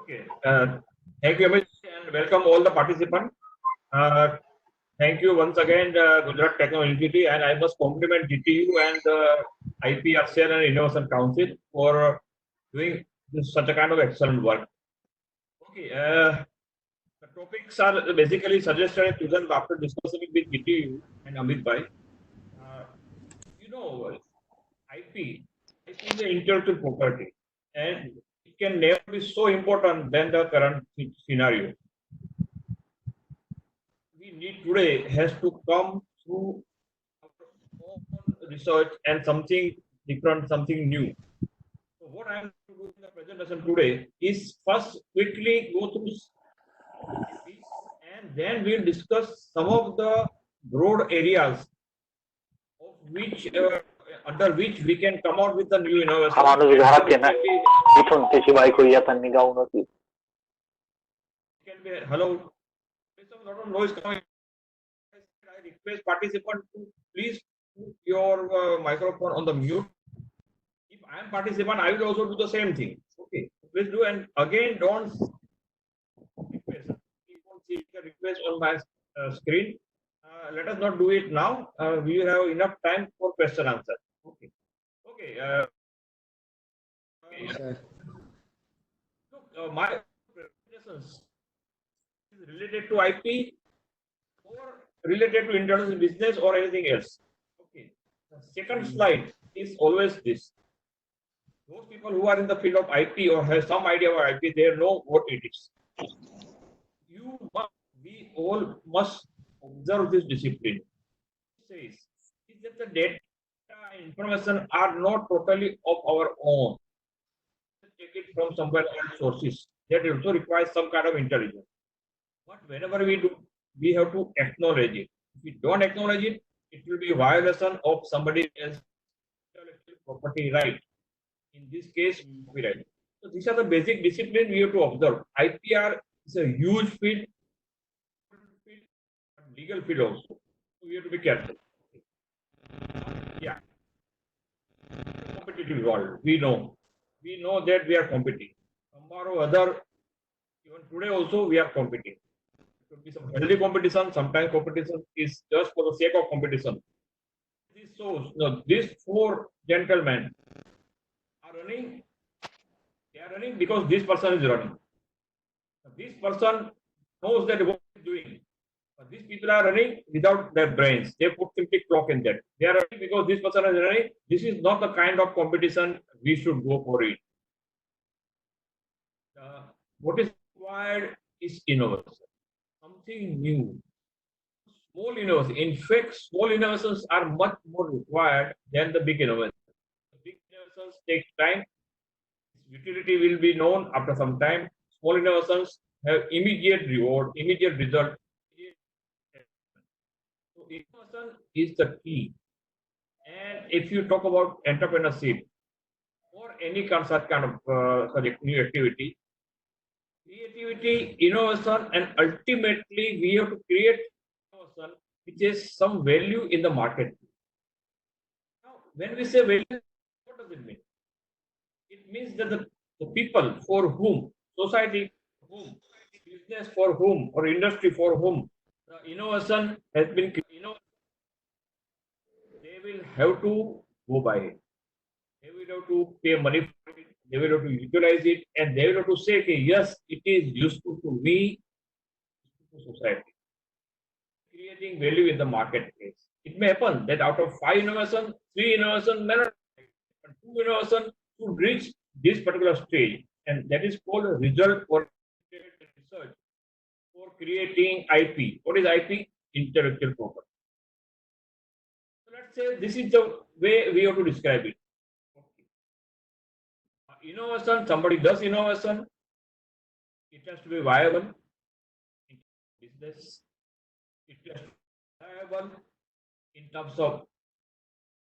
Okay. Thank you, Amit, and welcome all the participants. Uh, Thank you once again, Gujarat Techno Institute, and I must compliment GTU and the IPRCL and Innovation Council for doing such a kind of excellent work. Okay, the topics are basically suggested and chosen after discussing with GTU and Amit Bhai. Uh, you know, IP is an intellectual property, and it can never be so important than the current scenario. We need today has to come through our own research and something different, something new. So what I am to do in the presentation today is first quickly go through IP, and then we'll discuss some of the broad areas of which under which we can come out with the new innovation. Hello, there's a lot of noise coming. I request participant to please put your microphone on the mute. If I am participant, I will also do the same thing. Okay, please do, and again don't request. You won't see the request on my screen. Let us not do it now. We will have enough time for question answer. Okay. Okay. Okay. Look, my presentations is related to IP or related to international business or anything else. Okay. The second slide is always this. Those people who are in the field of IP or have some idea about IP, they know what it is. We all must observe this discipline. It says is that the data and information are not totally of our own. Take it from somewhere else sources. That also requires some kind of intelligence. But whenever we do, we have to acknowledge it. If we don't acknowledge it, it will be a violation of somebody else's intellectual property right. In this case, copyright. So these are the basic discipline we have to observe. IPR is a huge field, legal field also. So we have to be careful. Yeah. Competitive world. We know that we are competing. Tomorrow, even today also we are competing. There could be some healthy competition. Sometimes competition is just for the sake of competition. These four gentlemen are running. They are running because this person is running. This person knows that what he is doing. These people are running without their brains. They put simply clock in that. They are running because this person is running. This is not the kind of competition we should go for it. What is required is innovation, something new. Small innovations. In fact, small innovations are much more required than the big innovations. The big innovations take time. Utility will be known after some time. Small innovations have immediate reward, immediate result. So innovation is the key. And if you talk about entrepreneurship or any such kind of new activity, creativity, innovation, and ultimately we have to create innovation which is some value in the market. Now, when we say value, what does it mean? It means that the people for whom, society for whom, business for whom, or industry for whom the innovation has been created, they will have to go by it. They will have to pay money for it. They will have to utilize it, and they will have to say, okay, yes, it is useful to me, to society, creating value in the marketplace. It may happen that out of 5 innovations, 3 innovations may not, but 2 innovations should reach this particular stage, and that is called a result-oriented research for creating IP. What is IP? Intellectual property. So let's say this is the way we have to describe it. Innovation, somebody does innovation, it has to be viable in business, it has to be viable in terms of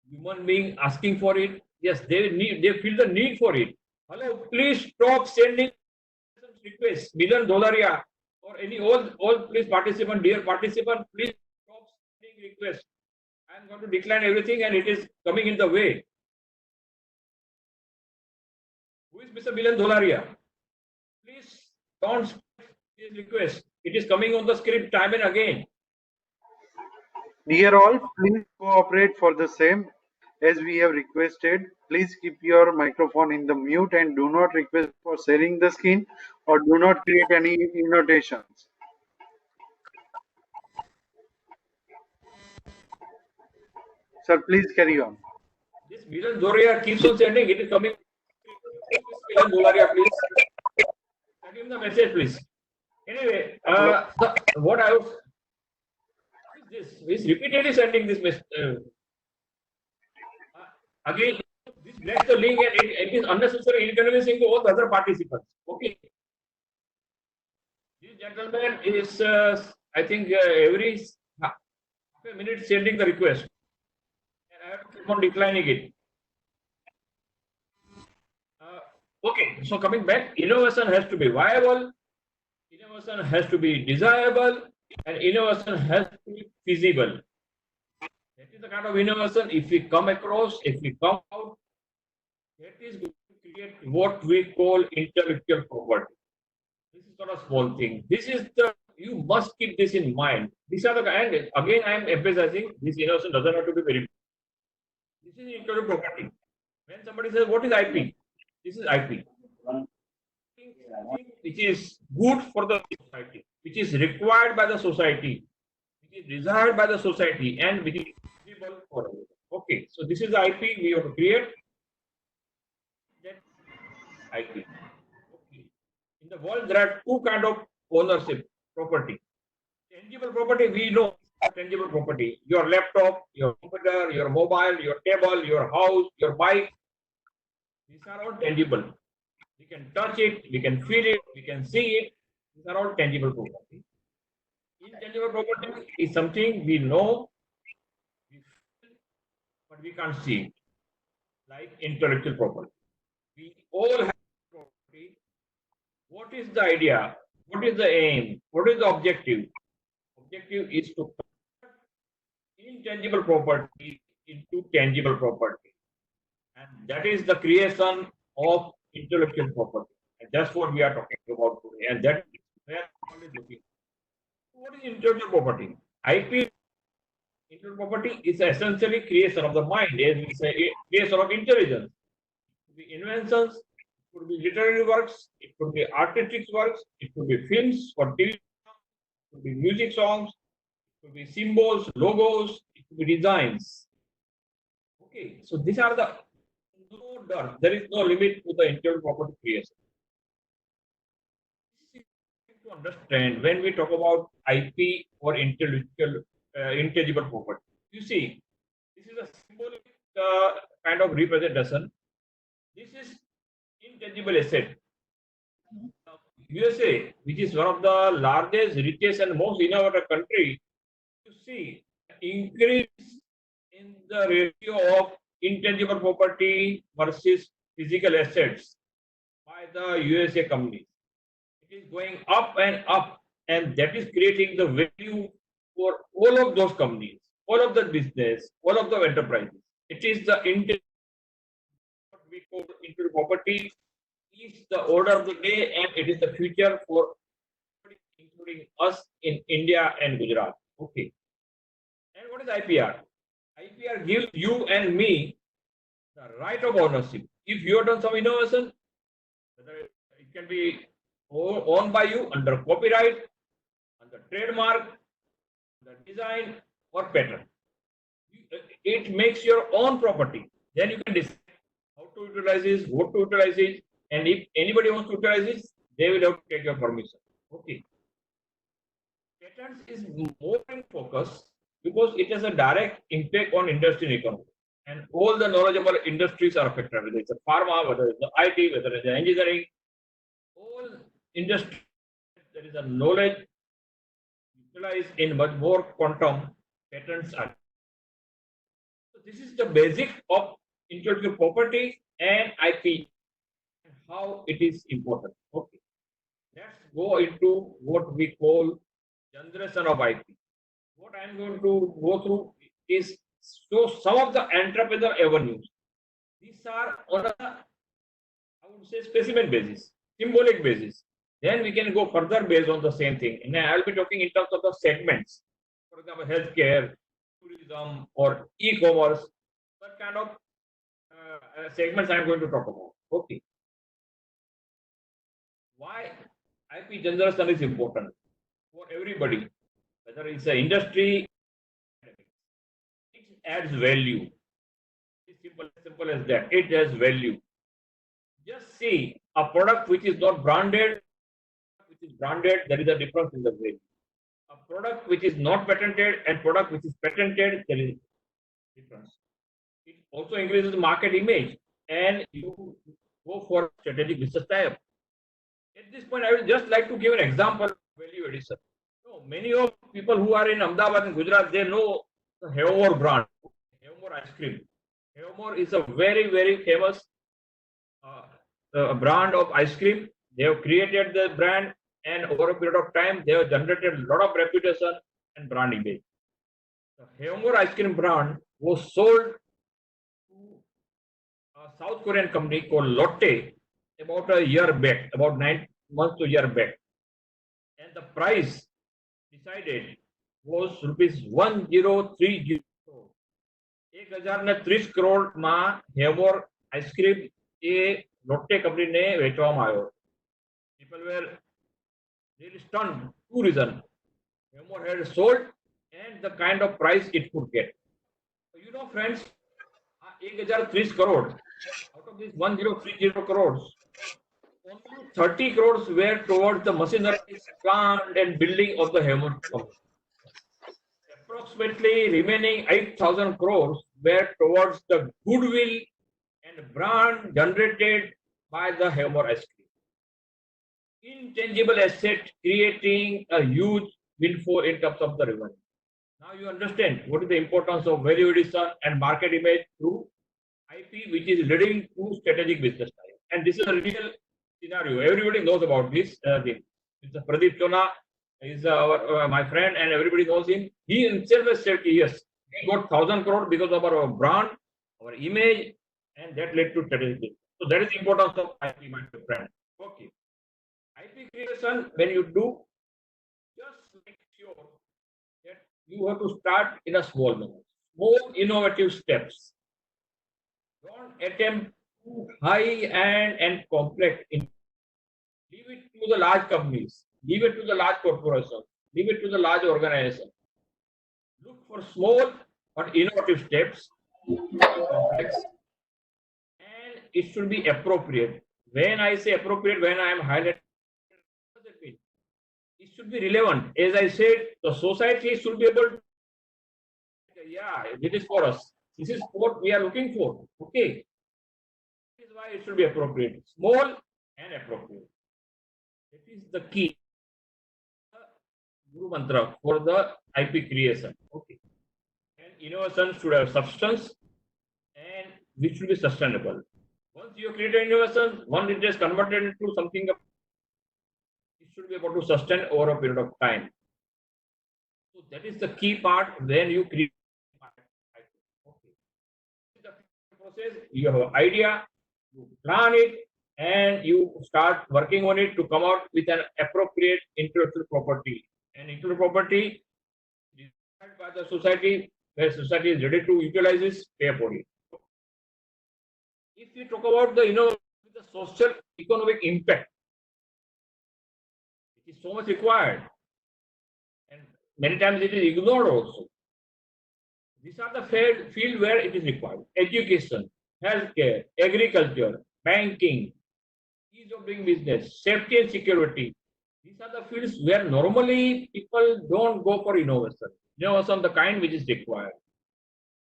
human being asking for it. Yes, they feel the need for it. Hello, please stop sending requests, $1 million or any all please participant, dear participant, please stop sending requests. I am going to decline everything and it is coming in the way. Who is Mr. $1 million? Please don't this request. It is coming on the script time and again. Dear all, please cooperate for the same as we have requested. Please keep your microphone in the mute and do not request for sharing the screen or do not create any annotations. Sir, please carry on. This Milan Doria keeps on sending. It is coming. Milan Doria, please. Send him the message, please. Anyway, what I was this is repeatedly sending this message. Again, this blocks the link and it is unnecessary inconveniencing to all the other participants. Okay. This gentleman is, I think, every half a minute sending the request. And I have to keep on declining it. Okay, so coming back, innovation has to be viable, innovation has to be desirable, and innovation has to be feasible. That is the kind of innovation, if we come across, if we come out, that is going to create what we call intellectual property. This is not a small thing. This is you must keep this in mind. These are the and again I am emphasizing this innovation doesn't have to be very. This is intellectual property. When somebody says what is IP, this is IP. Which is good for the society, which is required by the society, which is desired by the society, and which is visible for everyone. Okay, so this is the IP we have to create. That IP. Okay. In the world, there are two kind of ownership property. Tangible property, we know tangible property. Your laptop, your computer, your mobile, your table, your house, your bike. These are all tangible. We can touch it, we can feel it, we can see it. These are all tangible property. Intangible property is something we know, we feel, but we can't see it, like intellectual property. We all have property. What is the idea? What is the aim? What is the objective? Objective is to convert intangible property into tangible property. And that is the creation of intellectual property. And that's what we are talking about today. And that is where everyone is looking. What is intellectual property? IP intellectual property is essentially creation of the mind, as we say, creation of intelligence. It could be inventions, it could be literary works, it could be artistic works, it could be films or TV, it could be music songs, it could be symbols, logos, it could be designs. Okay, so these are the no doubt, there is no limit to the intellectual property creation. To understand when we talk about IP or intangible property, you see, this is a symbolic kind of representation. This is intangible asset. USA, which is one of the largest, richest, and most innovative country, you see increase in the ratio of intangible property versus physical assets by the USA companies. It is going up, and that is creating the value for all of those companies, all of the business, all of the enterprises. It is the what we call intellectual property is the order of the day, and it is the future for including us in India and Gujarat. Okay. And what is IPR? IPR gives you and me the right of ownership. If you have done some innovation, whether it can be owned by you under copyright, under trademark, under design, or patent. It makes your own property. Then you can decide how to utilize it, what to utilize it, and if anybody wants to utilize it, they will have to take your permission. Okay. Patents is more in focus because it has a direct impact on industry and economy. And all the knowledgeable industries are affected, whether it's a pharma, whether it's the IT, whether it's the engineering, all industry there is a knowledge utilized in much more quantum patents are. So this is the basic of intellectual property and IP and how it is important. Okay. Let's go into what we call generation of IP. What I'm going to go through is so some of the entrepreneur avenues. These are on a, I would say, specimen basis, symbolic basis. Then we can go further based on the same thing. And I'll be talking in terms of the segments. For example, healthcare, tourism, or e-commerce. What kind of segments I'm going to talk about. Okay. Why IP generation is important for everybody, whether it's an industry, it adds value. It's simple as that. It has value. Just see a product which is not branded, which is branded, there is a difference in the value. A product which is not patented and product which is patented, there is difference. It also increases the market image and you go for strategic business tie-up. At this point, I will just like to give an example of value addition. So many of people who are in Ahmedabad and Gujarat, they know the Hayamore brand, Hayamore ice cream. Hayamore is a very, very famous brand of ice cream. They have created the brand, and over a period of time, they have generated a lot of reputation and brand image. The Hayamore ice cream brand was sold to a South Korean company called Lotte about a year back, about 9 months to a year back. And the price decided was rupees 1030 crore. 1030 crore માં Havmor ice cream એ લોટ્ટે કંપનીને વેચવામાં આવ્યો. People were really stunned. Two reasons. Havmor had sold and the kind of price it could get. So, you know, friends, 1030 crore, out of these 1030 crores, only 30 crores were towards the machinery, plant and building of the Hayamore company. Approximately remaining 8,000 crores were towards the goodwill and brand generated by the Hayamore ice cream. Intangible asset creating a huge windfall in terms of the revenue. Now you understand what is the importance of value addition and market image through IP, which is leading to strategic business time. And this is a real scenario. Everybody knows about this thing. Mr. Pradeep Chona is my friend, and everybody knows him. He himself has said, yes, we got 1,000 crore because of our brand, our image, and that led to strategic. So that is the importance of IP, my friend. Okay. IP creation, when you do, just make sure that you have to start in a small manner, small innovative steps. Don't attempt too high and complex. Leave it to the large companies. Leave it to the large corporations. Leave it to the large organizations. Look for small but innovative steps, complex, and it should be appropriate. When I say appropriate, when I am highlighting, what does it mean? It should be relevant. As I said, the society should be able to, yeah, this is for us. This is what we are looking for. Okay. This is why it should be appropriate. Small and appropriate. That is the key. Guru mantra for the IP creation. Okay. And innovation should have substance and which should be sustainable. Once you create an innovation, once it is converted into something, it should be able to sustain over a period of time. So that is the key part when you create. Okay. The process, you have an idea, you plan it, and you start working on it to come out with an appropriate intellectual property. And intellectual property is designed by the society, where society is ready to utilize this, pay for it. If you talk about the the social economic impact, it is so much required, and many times it is ignored also. These are the field where it is required: education, healthcare, agriculture, banking, ease of doing business, safety and security. These are the fields where normally people don't go for innovation. Innovation, the kind which is required.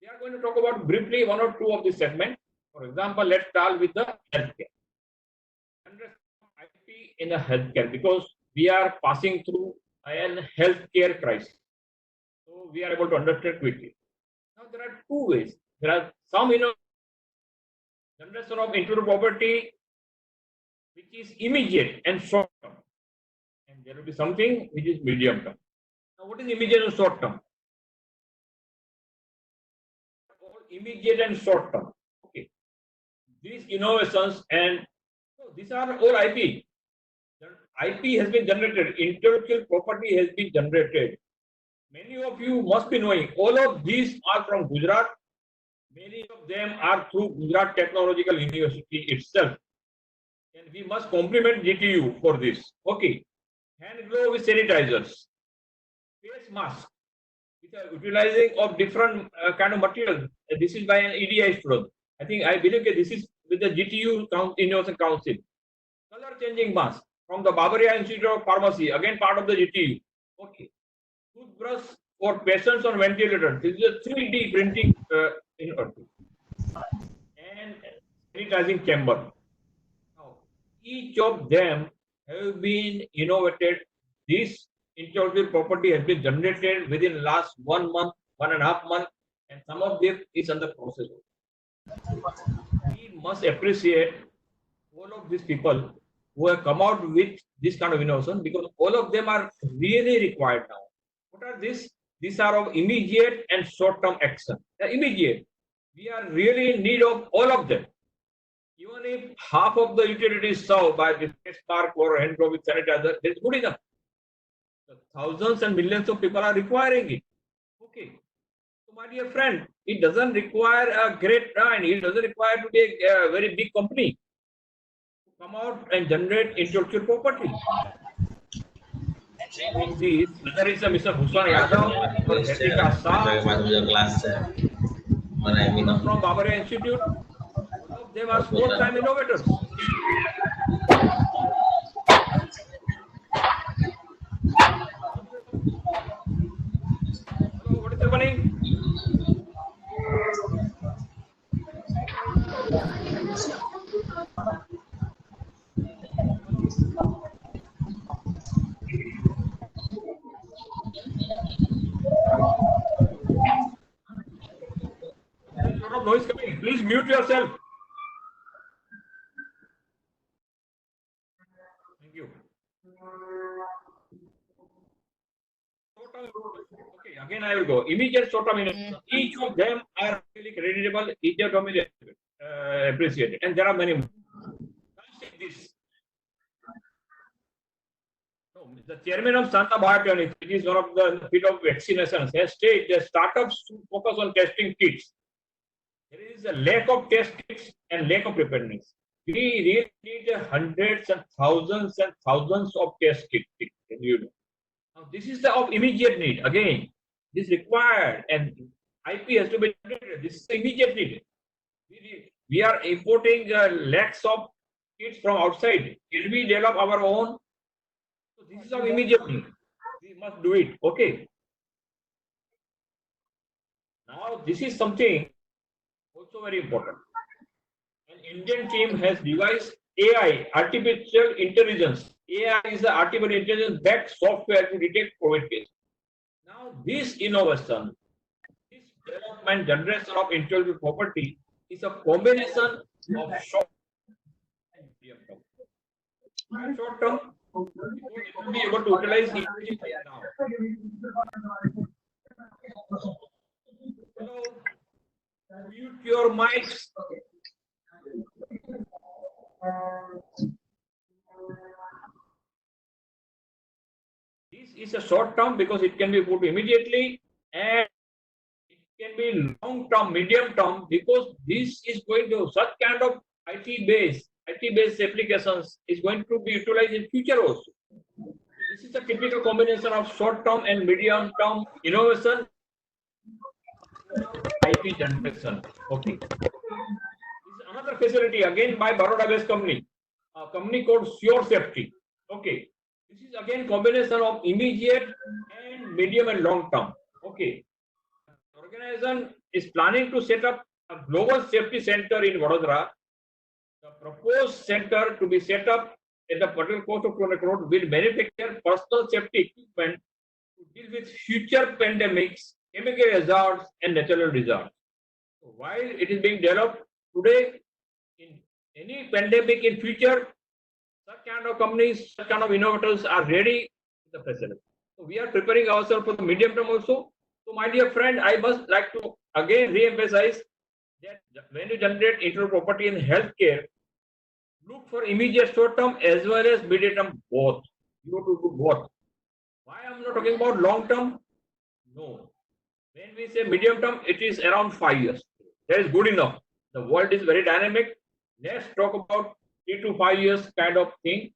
We are going to talk about briefly one or two of these segments. For example, let's start with the healthcare. IP in the healthcare, because we are passing through an healthcare crisis. So we are able to understand quickly. Now there are two ways. There are some generation of intellectual property which is immediate and short term, and there will be something which is medium term. Now, what is immediate and short term? Immediate and short term. Okay. These innovations and these are all IP. IP has been generated, intellectual property has been generated. Many of you must be knowing, all of these are from Gujarat. Many of them are through Gujarat Technological University itself. And we must compliment GTU for this. Okay. Hand glove with sanitizers, face mask, with the utilizing of different kind of materials. This is by an EDI student. I believe that this is with the GTU Innovation Council. Color changing mask from the Babaria Institute of Pharmacy, again part of the GTU. Okay. Toothbrush for patients on ventilator. This is a 3D printing and sanitizing chamber. Now, each of them have been innovated. This intellectual property has been generated within last 1 month, 1.5 months, and some of them is under process. We must appreciate all of these people who have come out with this kind of innovation, because all of them are really required now. What are these? These are of immediate and short-term action. Immediate. We are really in need of all of them. Even if half of the utility is solved by this spark or hand glove with sanitizer, that's good enough. So thousands and millions of people are requiring it. Okay. So my dear friend, it doesn't require a great brand. It doesn't require to be a very big company to come out and generate intellectual property. Whether it's a Mr. Bhushan Yadav or Jessica Shah from Babaria Institute, all of them are small-time innovators. Hello, what is happening? There's a lot of noise coming. Please mute yourself. Thank you. Okay, again I will go. Immediate short-term innovation. Each of them are really creditable, each of them is appreciated, and there are many more. This. The chairman of Santa Biotechnics, which is one of the field of vaccinations, has stated that startups should focus on testing kits. There is a lack of test kits and lack of preparedness. We really need hundreds and thousands of test kits. Now, this is the of immediate need. Again, this is required, and IP has to be generated. This is the immediate need. We are importing lakhs of kits from outside. Can we develop our own? So this is our immediate need. We must do it. Okay. Now, this is something also very important. An Indian team has devised AI, artificial intelligence. AI is the artificial intelligence-backed software to detect COVID cases. Now, this innovation, this development, generation of intellectual property is a combination of short and medium term. Short term, it will be able to utilize it now. Hello, mute your mics. This is a short term because it can be put immediately, and it can be long term, medium term, because this is going to such kind of IT based applications is going to be utilized in future also. This is a typical combination of short term and medium term innovation, IP generation. Okay. This is another facility again by Baroda based company, a company called Sure Safety. Okay. This is again combination of immediate and medium and long term. Okay. The organization is planning to set up a global safety center in Vadodara. The proposed center to be set up at the Patel coast of Chronic Road will manufacture personal safety equipment to deal with future pandemics, chemical hazards, and natural disasters. So while it is being developed today, in any pandemic in future, such kind of companies, such kind of innovators are ready in the facility. So we are preparing ourselves for the medium term also. So my dear friend, I must like to again re-emphasize that when you generate intellectual property in healthcare, look for immediate short term as well as medium term both. You have to do both. Why I'm not talking about long term? No. When we say medium term, it is around 5 years. That is good enough. The world is very dynamic. Let's talk about 3 to 5 years kind of thing.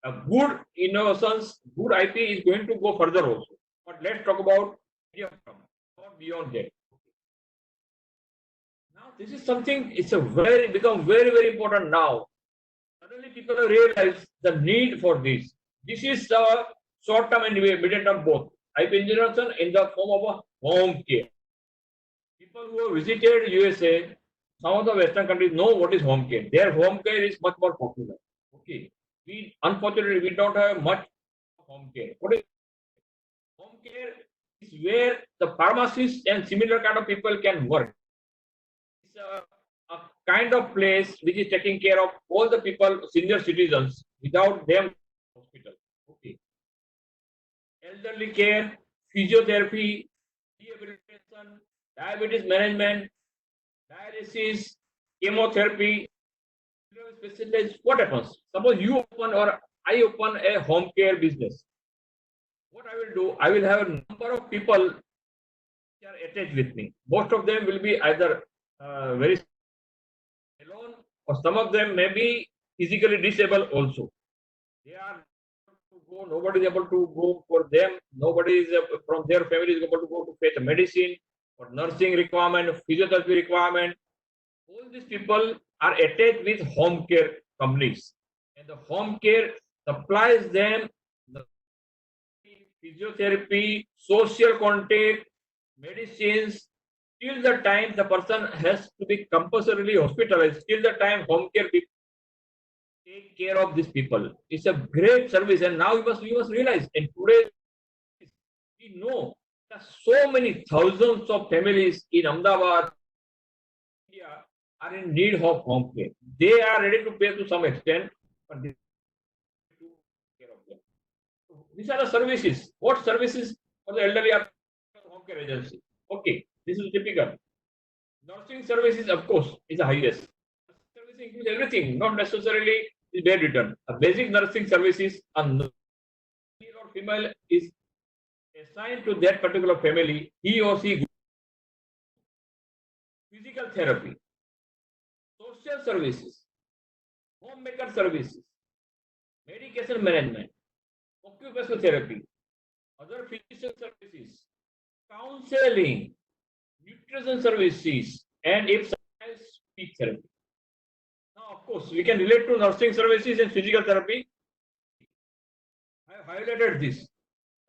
A good innovations, good IP is going to go further also. But let's talk about medium term, not beyond that. Now this is something. It's a very become very important now. Suddenly people have realized the need for this. This is the short term and medium term both. IP innovation in the form of a home care. People who have visited USA, some of the Western countries know what is home care. Their home care is much more popular. Okay. We unfortunately we don't have much home care. What is home care? Is where the pharmacists and similar kind of people can work. It's a kind of place which is taking care of all the people, senior citizens, without them hospital. Okay. Elderly care, physiotherapy, rehabilitation, diabetes management, dialysis, chemotherapy, specialized. What happens? Suppose you open or I open a home care business. What I will do, I will have a number of people who are attached with me. Most of them will be either very alone, or some of them may be physically disabled also. They are to go, nobody is able to go for them, nobody is from their family is able to go to fetch medicine or nursing requirement, physiotherapy requirement. All these people are attached with home care companies, and the home care supplies them the physiotherapy, social contact, medicines. Till the time the person has to be compulsorily hospitalized, till the time home care people take care of these people. It's a great service, and now we must realize. And today we know that so many thousands of families in Ahmedabad, India, are in need of home care. They are ready to pay to some extent, but they have to take care of them. So these are the services. What services for the elderly are home care agency? Okay, this is typical. Nursing services, of course, is the highest. Service includes everything, not necessarily is bed written. A basic nursing services, a male or female is assigned to that particular family. He or she physical therapy, social services, homemaker services, medication management, occupational therapy, other physician services, counseling, nutrition services, and if sometimes speech therapy. Now, of course, we can relate to nursing services and physical therapy. I have highlighted this.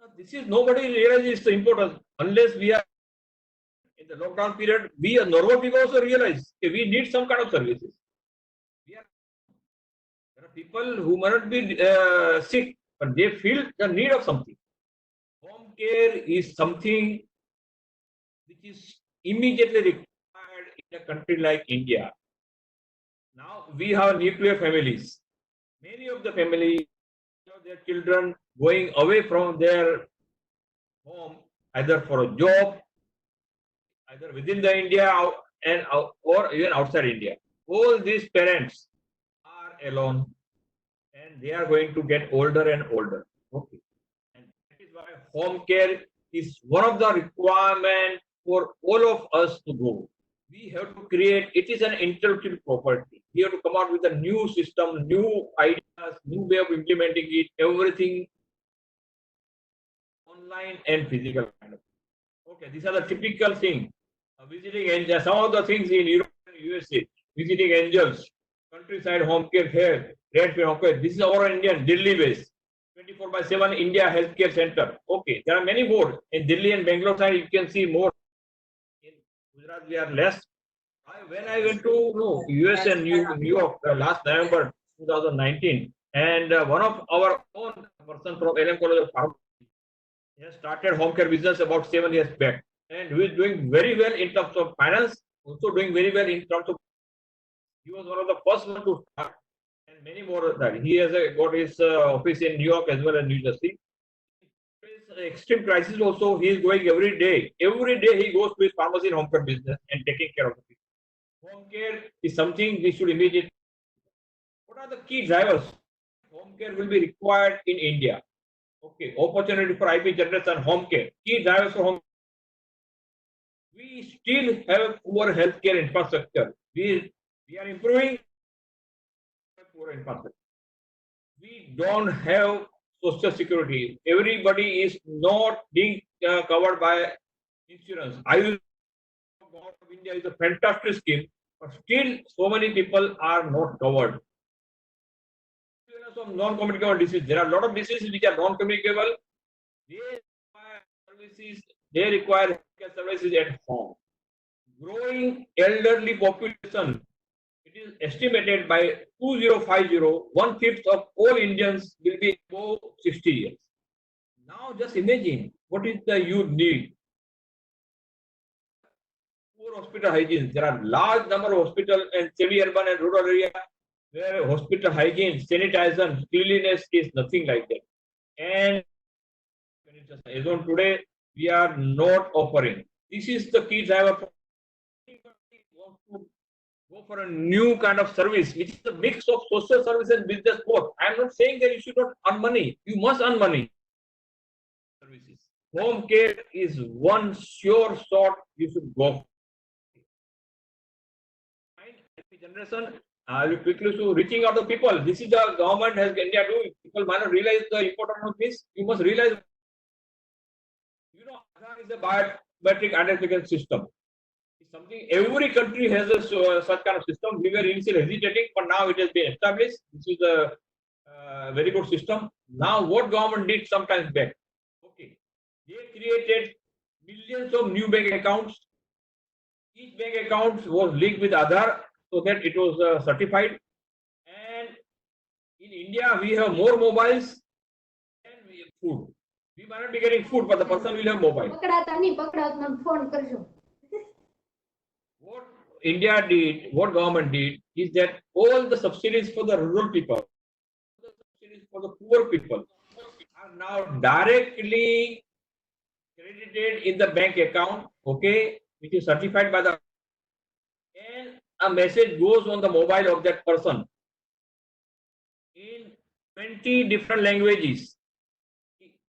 Now, this is nobody realizes the importance unless we are in the lockdown period. We are normal people also realize we need some kind of services. There are people who might not be sick, but they feel the need of something. Home care is something which is immediately required in a country like India. Now we have nuclear families. Many of the families have their children going away from their home either for a job, either within the India and or even outside India. All these parents are alone, and they are going to get older and older. Okay, and that is why home care is one of the requirements for all of us to go. We have to create. It is an intellectual property. We have to come out with a new system, new ideas, new way of implementing it. Everything online and physical. Okay, these are the typical things. Visiting angels, some of the things in Europe and USA, visiting angels, countryside home care here, red home care. This is our Indian Delhi base. 24/7 India Healthcare Center. Okay, there are many more in Delhi and Bangalore side. You can see more. In Gujarat, we are less. When I went to US and New York last November 2019, and one of our own person from LM College of Pharmacy has started home care business about 7 years back, and who is doing very well in terms of finance, also doing very well in terms of. He was one of the first one to start, and many more that he has got his office in New York as well as New Jersey. Extreme crisis also, he is going every day. Every day he goes to his pharmacy and home care business and taking care of the people. Home care is something we should immediately. What are the key drivers? Home care will be required in India. Okay, opportunity for IP generation, home care, key drivers for home. We still have poor healthcare infrastructure. We are improving poor infrastructure. We don't have social security. Everybody is not being covered by insurance. Government of India is a fantastic scheme, but still so many people are not covered. Some non-communicable diseases. There are a lot of diseases which are non-communicable. They require services. They require healthcare services at home. Growing elderly population. It is estimated by 2050, 1/5 of all Indians will be above 60 years. Now just imagine what is the youth need. Poor hospital hygiene. There are large number of hospitals in semi-urban and rural area where hospital hygiene, sanitation, cleanliness is nothing like that. And as on today, we are not offering. This is the key driver for want to go for a new kind of service, which is a mix of social service and business both. I am not saying that you should not earn money. You must earn money. Services. Home care is one sure shot you should go. Generation, quickly to reaching out to people. This is the government has India doing. People might not realize the importance of this. You must realize. You know, Aadhaar is a biometric identification system. It's something every country has a such kind of system. We were initially hesitating, but now it has been established. This is a very good system. Now, what government did sometimes back? Okay, they created millions of new bank accounts. Each bank account was linked with Aadhaar, so that it was certified. And in India, we have more mobiles than we have food. We might not be getting food, but the person will have mobile. What India did, what government did, is that all the subsidies for the rural people, the subsidies for the poor people, are now directly credited in the bank account, okay, which is certified by the, and a message goes on the mobile of that person in 20 different languages.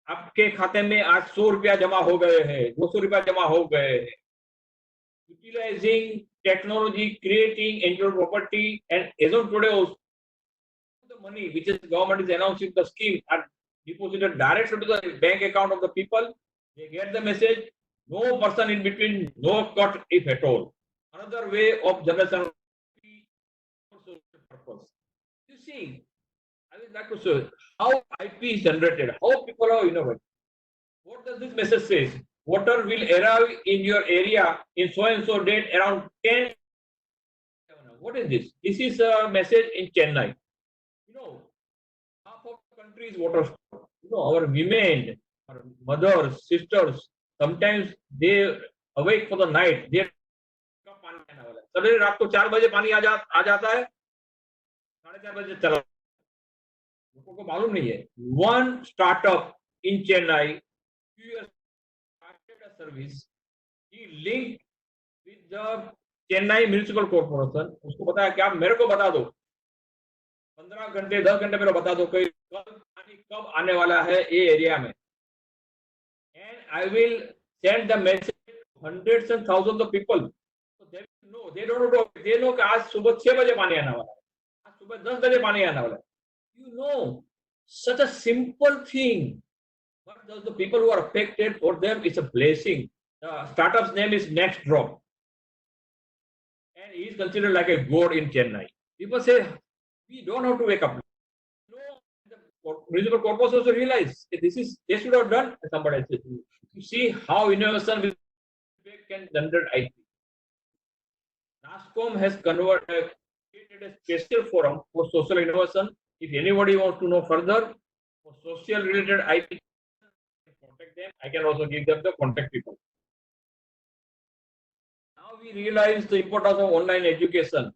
आपके खाते में आज 100 रुपया जमा हो गए हैं, 200 रुपया जमा हो गए हैं. Utilizing technology, creating intellectual property, and as on today also, the money which is government is announcing the scheme are deposited directly to the bank account of the people. They get the message. No person in between, no cut if at all. Another way of generation for social purpose. You see, I would like to say how IP is generated, how people are innovative. What does this message say? Water will arrive in your area in so and so date around 10. What is this? This is a message in Chennai. You know, half of the country is water. You know, our women, our mothers, sisters, sometimes they awake for the night. They सवेरे रात को 4 बजे पानी आ जाता है, 4:30 बजे चला. लोगों को मालूम नहीं है. One startup in Chennai started a service. He linked with the Chennai Municipal Corporation. उसको बताया कि आप मेरे को बता दो 15 घंटे 10 घंटे मेरे को बता दो कि पानी कब आने वाला है ये एरिया में. And I will send the message to hundreds and thousands of people. So they know, they don't know, they know कि आज सुबह 6 बजे पानी आने वाला है, आज सुबह 10 बजे पानी आने वाला है. You know, such a simple thing. But the people who are affected, for them it's a blessing. The startup's name is Next Drop. And he is considered like a god in Chennai. People say, we don't have to wake up. No, the municipal corporation also realize this is, they should have done. Somebody else. You see how innovation can generate IP. NASSCOM has created a special forum for social innovation. If anybody wants to know further for social related IP, contact them. I can also give them the contact people. Now we realize the importance of online education.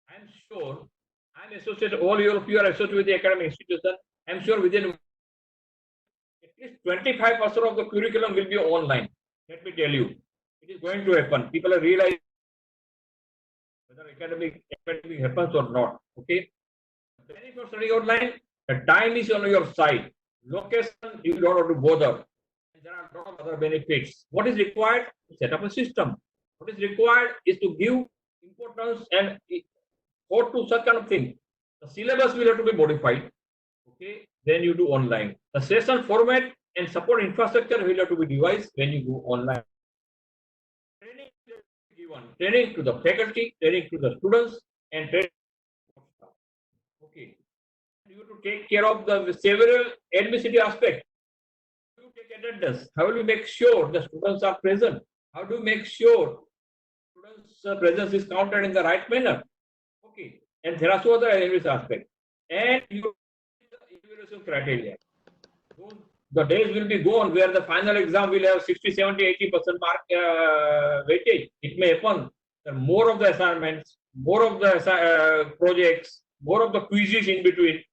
I'm sure I'm associated, all of you are associated with the academic institution. I'm sure within at least 25% of the curriculum will be online. Let me tell you, it is going to happen. People are realizing whether academic happens or not. Okay. Then if you're studying online, the time is on your side. Location, you don't have to bother. There are a lot of other benefits. What is required? To set up a system. What is required is to give importance and thought to such kind of thing. The syllabus will have to be modified. Okay, then you do online. The session format and support infrastructure will have to be devised when you go online. Training will be given. Training to the faculty, training to the students, and training to the staff. Okay. You have to take care of the several administrative aspects. How do you take attendance? How will you make sure the students are present? How do you make sure students' presence is counted in the right manner? Okay, and there are some other aspects. And you evaluation criteria. The days will be gone where the final exam will have 60, 70, 80% mark weightage. It may happen that more of the assignments, more of the projects, more of the quizzes in between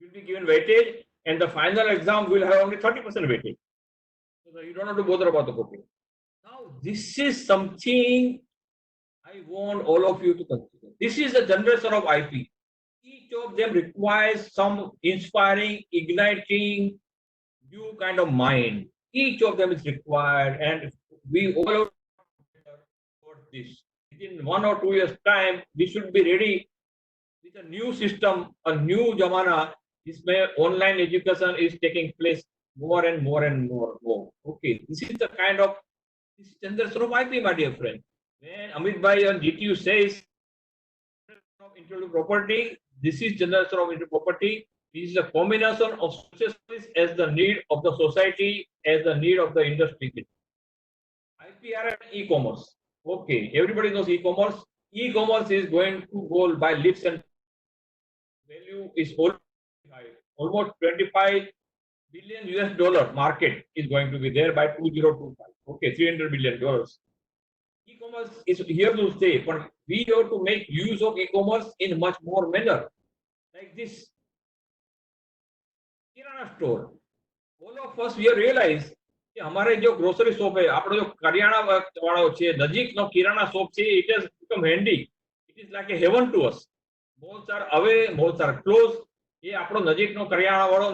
will be given weightage, and the final exam will have only 30% weightage. So you don't have to bother about the copying. Now, this is something I want all of you to consider. This is the generation of IP. Each of them requires some inspiring, igniting, new kind of mind. Each of them is required, and we all have to for this. Within 1 or 2 years' time, we should be ready with a new system, a new jamana. This way, online education is taking place more and more and more. Okay, this is the kind of this generation of IP, my dear friend. When Amit Bhai on GTU says of intellectual property, this is generation of intellectual property. This is a combination of social service as the need of the society, as the need of the industry. IPR and e-commerce. Okay, everybody knows e-commerce. E-commerce is going to go by leaps and value is almost 25 billion US dollar market is going to be there by 2025. Okay, $300 billion. E-commerce is here to stay, but we have to make use of e-commerce in much more manner. Like this Kirana store. All of us we have realized कि हमारे जो grocery shop है, આપણો जो કરિયાણા વાળો છે, નજીકનો kirana shop છે, it has become handy. It is like a heaven to us. Malls are away, malls are closed. એ આપણો નજીકનો કરિયાણા વાળો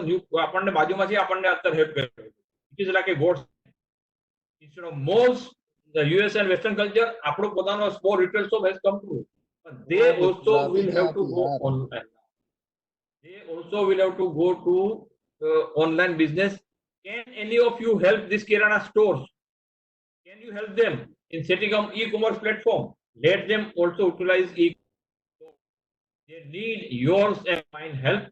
આપણને બાજુમાં છે, આપણને અત્યારે હેલ્પ કરે. It is like a god. Instead of malls, the US and Western culture, આપણો પોતાનો small retail shop has come through. But they also will have to go online. They also will have to go to online business. Can any of you help these Kirana stores? Can you help them in setting up e-commerce platform? Let them also utilize e-commerce. They need yours and mine help.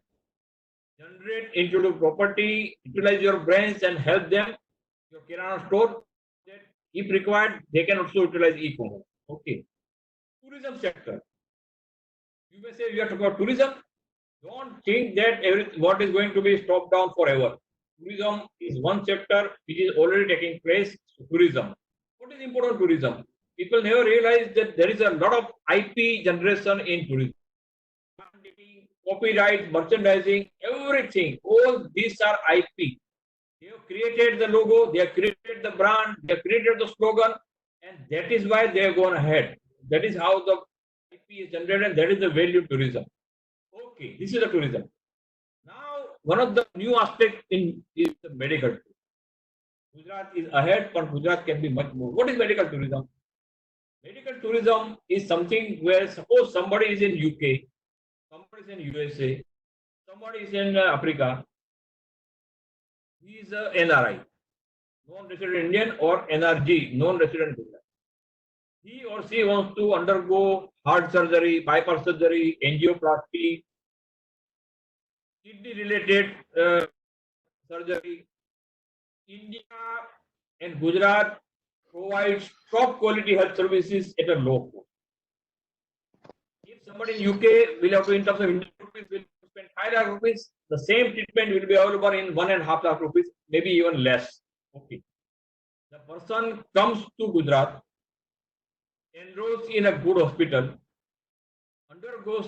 Generate into property, utilize your brains and help them. Your Kirana store, that if required, they can also utilize e-commerce. Okay. Tourism sector. You may say we are talking about tourism. Don't think that what is going to be stopped down forever. Tourism is one sector which is already taking place. Tourism. What is important tourism? People never realize that there is a lot of IP generation in tourism. Copyright, merchandising, everything. All these are IP. They have created the logo, they have created the brand, they have created the slogan, and that is why they have gone ahead. That is how the IP is generated, and that is the value of tourism. Okay, this is the tourism. Now, one of the new aspects is the medical. Gujarat is ahead, but Gujarat can be much more. What is medical tourism? Medical tourism is something where suppose somebody is in UK, somebody is in USA, somebody is in Africa. He is a NRI, non-resident Indian, or NRG, non-resident Gujarat. He or she wants to undergo heart surgery, bypass surgery, angioplasty, kidney-related surgery. India and Gujarat provides top quality health services at a low cost. If somebody in UK will have to, in terms of Indian rupees, will spend 5 lakh rupees, the same treatment will be available in 1.5 lakh rupees, maybe even less. Okay. The person comes to Gujarat, enrolls in a good hospital, undergoes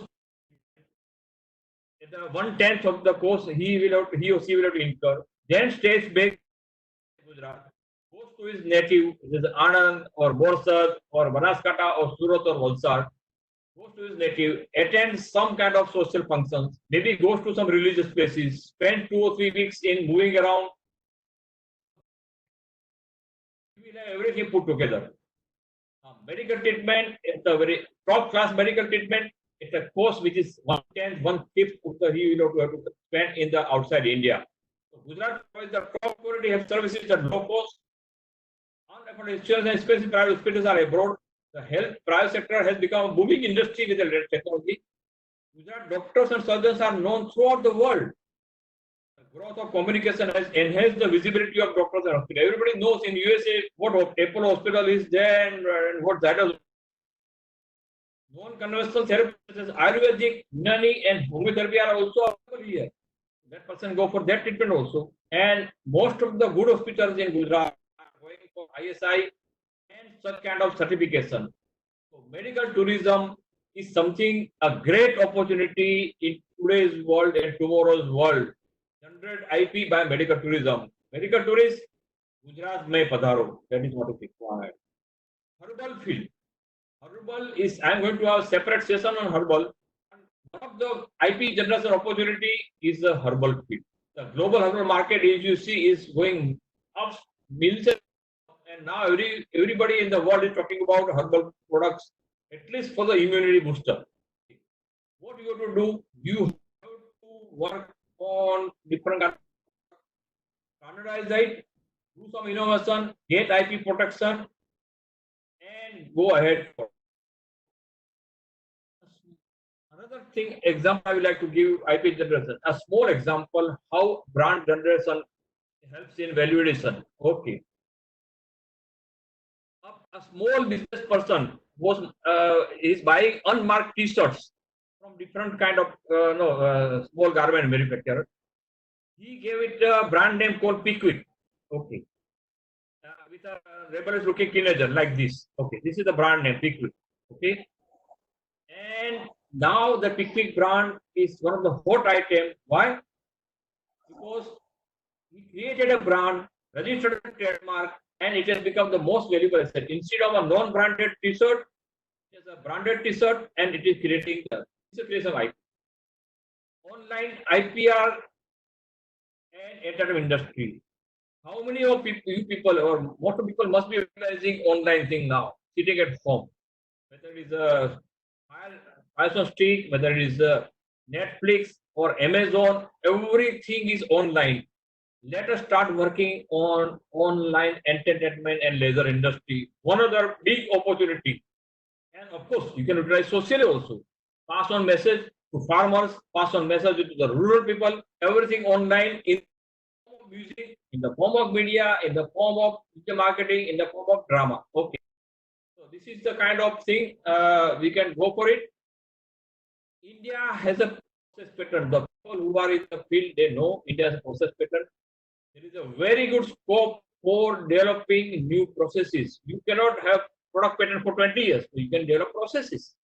at the 1/10 of the course he or she will have to incur, then stays back in Gujarat, goes to his native, this is Anand or Borsad or Banaskantha or Surat or Valsad, goes to his native, attends some kind of social functions, maybe goes to some religious places, spend 2 or 3 weeks in moving around. He will have everything put together. Medical treatment is a very top class medical treatment. It's a cost which is 1/10, 1/5 of the he will have to spend in the outside India. So Gujarat provides the top quality health services at low cost. Unaffordable insurance and especially private hospitals are abroad. The health private sector has become a booming industry with the latest technology. Gujarat doctors and surgeons are known throughout the world. The growth of communication has enhanced the visibility of doctors and hospitals. Everybody knows in USA what Apollo Hospital is there and what that is. Non-conventional therapies such as Ayurvedic, Unani, and homeotherapy are also available here. That person go for that treatment also. And most of the good hospitals in Gujarat are going for ISI and such kind of certification. So medical tourism is something a great opportunity in today's world and tomorrow's world. Generate IP by medical tourism. Medical tourists, Gujarat mein padharo. That is what is required. Herbal field. Herbal is, I am going to have a separate session on herbal. One of the IP generation opportunity is the herbal field. The global herbal market, as you see, is going up millions, and now everybody in the world is talking about herbal products, at least for the immunity booster. What you have to do, you have to work on different standardize it, do some innovation, get IP protection, and go ahead. Another thing, example I would like to give IP generation. A small example how brand generation helps in valuation. Okay. A small business person was is buying unmarked T-shirts from different kind of small garment manufacturer. He gave it a brand name called Pickwick. Okay. With a rebellious looking teenager like this. Okay. This is the brand name Pickwick. Okay. And now the Pickwick brand is one of the hot items. Why? Because he created a brand, registered a trademark, and it has become the most valuable asset. Instead of a non-branded T-shirt, it is a branded T-shirt, and it is creating the creation of IP. Online IPR and entertainment industry. How many of you people or most of people must be utilizing online thing now, sitting at home, whether it is a Fire Stick, whether it is Netflix or Amazon, everything is online. Let us start working on online entertainment and leisure industry. One other big opportunity. And of course, you can utilize socially also. Pass on message to farmers, pass on message to the rural people, everything online in the form of music, in the form of media, in the form of digital marketing, in the form of drama. Okay. So this is the kind of thing we can go for it. India has a process pattern. The people who are in the field, they know India has a process pattern. There is a very good scope for developing new processes. You cannot have product patent for 20 years. So you can develop processes.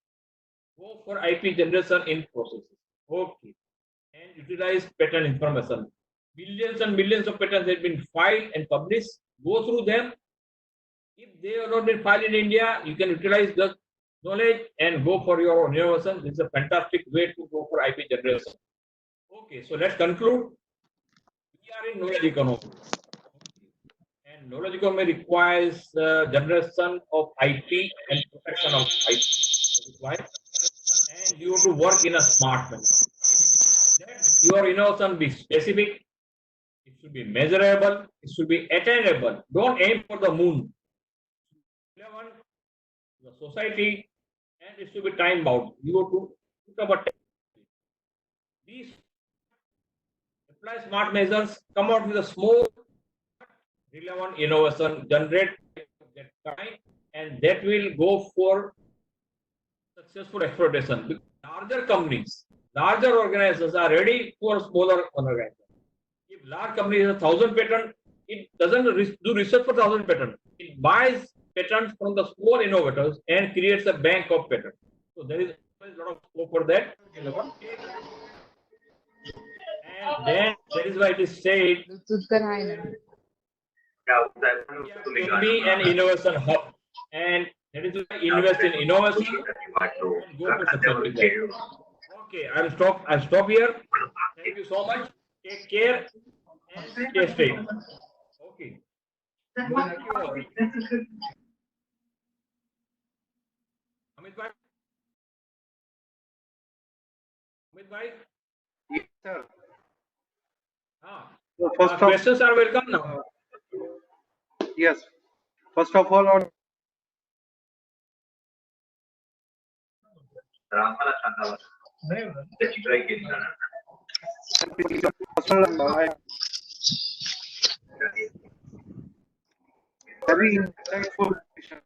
Go for IP generation in processes. Okay. And utilize patent information. Millions and millions of patents have been filed and published. Go through them. If they have not been filed in India, you can utilize the knowledge and go for your own innovation. This is a fantastic way to go for IP generation. Okay, so let's conclude. We are in knowledge economy. And knowledge economy requires generation of IP and protection of IP. That is why. And you have to work in a smart manner. Let your innovation be specific. It should be measurable. It should be attainable. Don't aim for the moon. Relevant to the society, and it should be time bound. You have to put up a these apply smart measures, come out with a small relevant innovation, generate that time, and that will go for successful exploitation. Larger companies, larger organizations are ready for smaller organizations. If large company has 1,000 patents, it doesn't do research for 1,000 patents. It buys patents from the small innovators and creates a bank of patents. So there is always a lot of scope for that. And then that is why it is said be an innovation hub. And That is why invest in innovation and go for success with that. Okay, I'll stop here. Thank you so much. Take care and stay safe. Okay. Thank you all. Amit bhai? Amit bhai? Yes, sir. Ah. So first of Questions are welcome now. yes, first of all, on very insightful question.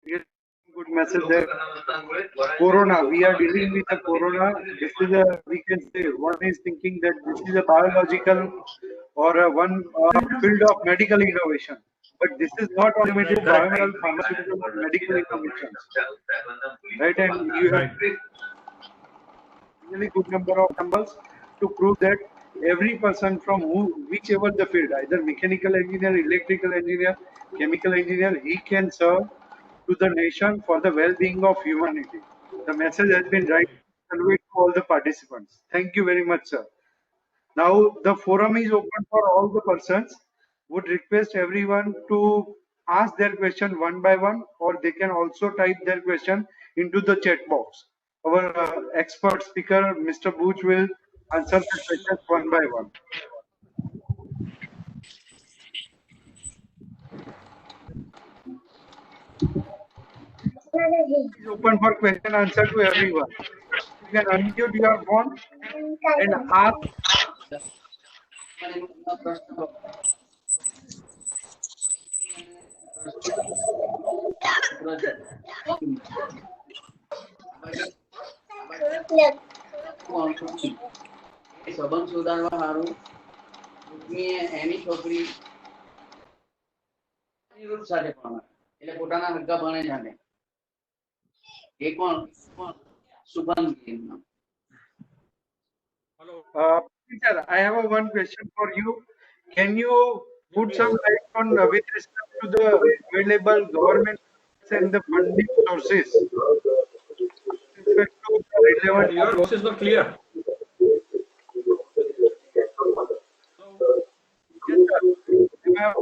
Really good message there. Corona, we are dealing with the corona. This is a, we can say, one is thinking that this is a biological or a one field of medical innovation. But this is not only limited to biomedical, pharmaceutical, medical innovations. Right? And you have Right. really good number of numbers to prove that every person from whichever the field, either mechanical engineer, electrical engineer, chemical engineer, he can serve to the nation for the well-being of humanity. The message has been right conveyed to all the participants. Thank you very much, sir. Now the forum is open for all the persons. Would request everyone to ask their question one by one, or they can also type their question into the chat box. Our expert speaker, Mr. Booch, will answer the questions one by one. It is open for question answer to everyone. You can unmute your phone and ask. સંબંધ સુધારવા હારું એની છોકરી અનિરુદ્ધ સાથે ભણે એટલે પોતાના હગ્ગા ભણે જાણે એ કોણ શુભાંગી એમનું. Hello. Peter, I have one question for you. Can you put some light on with respect to the available government and the funding sources? With respect to the relevant. Your voice is not clear. Yes, sir. Yeah,